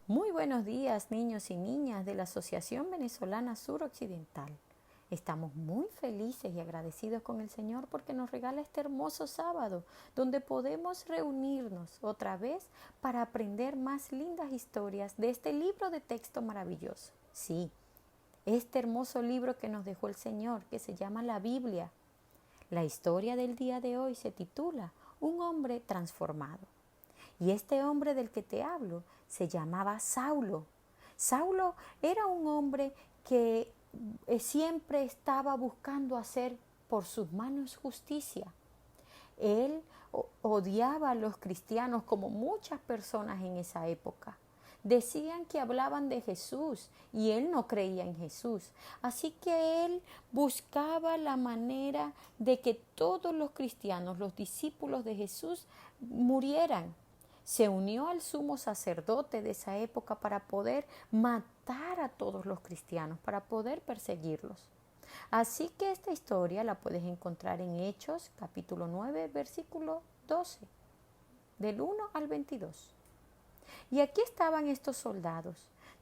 Muy buenos días, niños y niñas de la Asociación Venezolana Suroccidental. Estamos muy felices y agradecidos con el Señor porque nos regala este hermoso sábado donde podemos reunirnos otra vez para aprender más lindas historias de este libro de texto maravilloso. Sí, este hermoso libro que nos dejó el Señor que se llama la Biblia. La historia del día de hoy se titula Un hombre transformado. Y este hombre del que te hablo se llamaba Saulo. Saulo era un hombre que siempre estaba buscando hacer por sus manos justicia. Él odiaba a los cristianos como muchas personas en esa época. Decían que hablaban de Jesús y él no creía en Jesús. Así que él buscaba la manera de que todos los cristianos, los discípulos de Jesús, murieran. Se unió al sumo sacerdote de esa época para poder matar a todos los cristianos, para poder perseguirlos. Así que esta historia la puedes encontrar en Hechos, capítulo 9, versículo 12, del 1 al 22. Y aquí estaban estos soldados,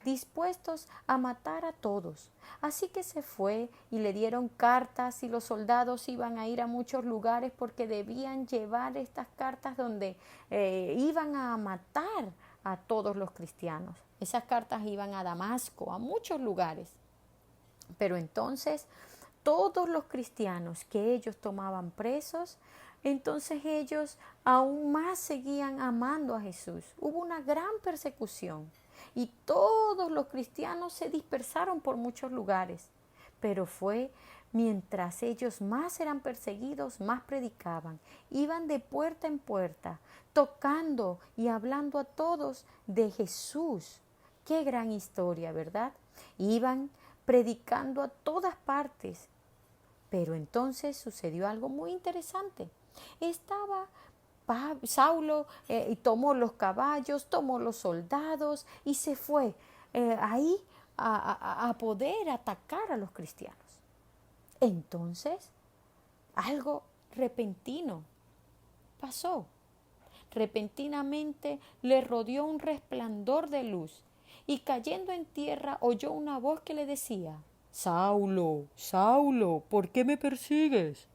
dispuestos a matar a todos. Así que se fue y le dieron cartas y los soldados iban a ir a muchos lugares porque debían llevar estas cartas donde iban a matar a todos los cristianos. Esas cartas iban a Damasco, a muchos lugares. Pero entonces todos los cristianos que ellos tomaban presos, entonces ellos aún más seguían amando a Jesús. Hubo una gran persecución y todos los cristianos se dispersaron por muchos lugares. Pero fue mientras ellos más eran perseguidos, más predicaban. Iban de puerta en puerta, tocando y hablando a todos de Jesús. Qué gran historia, ¿verdad? Iban predicando a todas partes. Pero entonces sucedió algo muy interesante. Estaba Saulo y tomó los caballos, tomó los soldados y se fue ahí a poder atacar a los cristianos. Entonces, algo repentino pasó. Repentinamente le rodeó un resplandor de luz y cayendo en tierra oyó una voz que le decía: Saulo, Saulo, ¿por qué me persigues?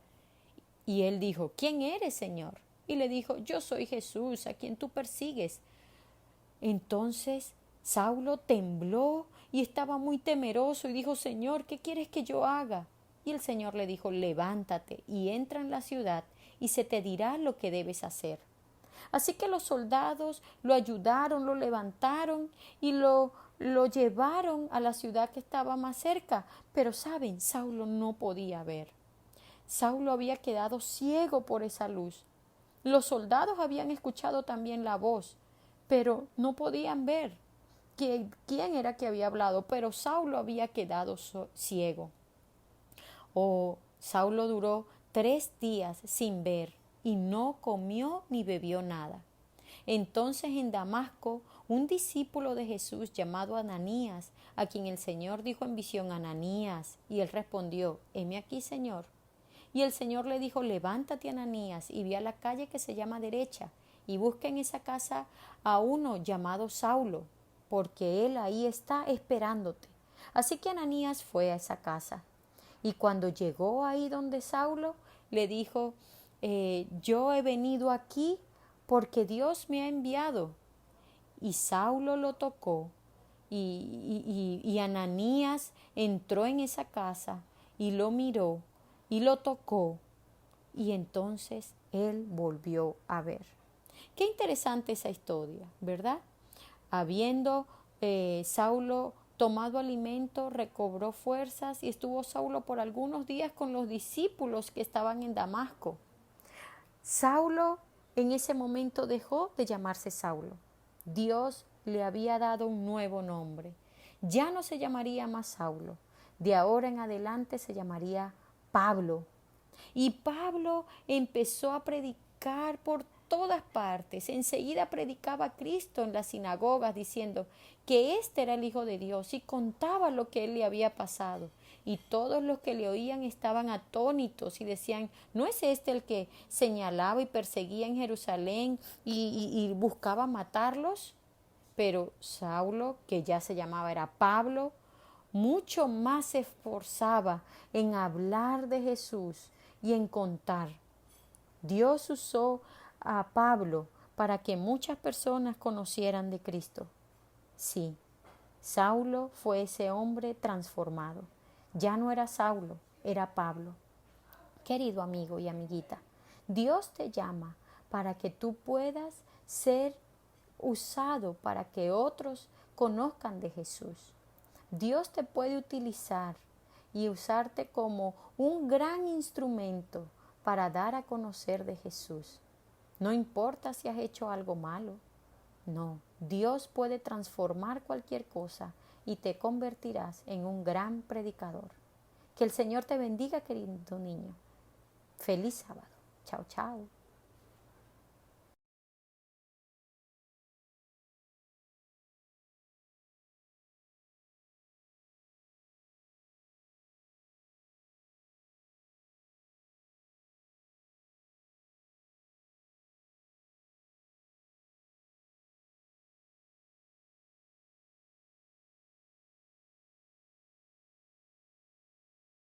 Y él dijo: ¿Quién eres, Señor? Y le dijo: Yo soy Jesús, a quien tú persigues. Entonces Saulo tembló y estaba muy temeroso y dijo: Señor, ¿qué quieres que yo haga? Y el Señor le dijo: levántate y entra en la ciudad y se te dirá lo que debes hacer. Así que los soldados lo ayudaron, lo levantaron y lo llevaron a la ciudad que estaba más cerca. Pero saben, Saulo no podía ver. Saulo había quedado ciego por esa luz. Los soldados habían escuchado también la voz, pero no podían ver quién era que había hablado, pero Saulo había quedado ciego. Saulo duró 3 días sin ver y no comió ni bebió nada. Entonces en Damasco, un discípulo de Jesús llamado Ananías, a quien el Señor dijo en visión: Ananías, y él respondió: heme aquí, Señor. Y el Señor le dijo: levántate, Ananías, y ve a la calle que se llama Derecha, y busca en esa casa a uno llamado Saulo, porque él ahí está esperándote. Así que Ananías fue a esa casa. Y cuando llegó ahí donde Saulo, le dijo: yo he venido aquí porque Dios me ha enviado. Y Saulo lo tocó y Ananías entró en esa casa y lo miró y lo tocó y entonces él volvió a ver. Qué interesante esa historia, ¿verdad? Habiendo Saulo tomado alimento, recobró fuerzas y estuvo Saulo por algunos días con los discípulos que estaban en Damasco. Saulo en ese momento dejó de llamarse Saulo. Dios le había dado un nuevo nombre. Ya no se llamaría más Saulo. De ahora en adelante se llamaría Pablo. Y Pablo empezó a predicar por todas partes. Enseguida predicaba a Cristo en las sinagogas diciendo que éste era el Hijo de Dios y contaba lo que él le había pasado. Y todos los que le oían estaban atónitos y decían: ¿no es este el que señalaba y perseguía en Jerusalén y buscaba matarlos? Pero Saulo, que ya se llamaba era Pablo, mucho más se esforzaba en hablar de Jesús y en contar. Dios usó a Pablo para que muchas personas conocieran de Cristo. Sí, Saulo fue ese hombre transformado. Ya no era Saulo, era Pablo. Querido amigo y amiguita, Dios te llama para que tú puedas ser usado para que otros conozcan de Jesús. Dios te puede utilizar y usarte como un gran instrumento para dar a conocer de Jesús. No importa si has hecho algo malo. No, Dios puede transformar cualquier cosa y te convertirás en un gran predicador. Que el Señor te bendiga, querido niño. Feliz sábado. Chao, chao.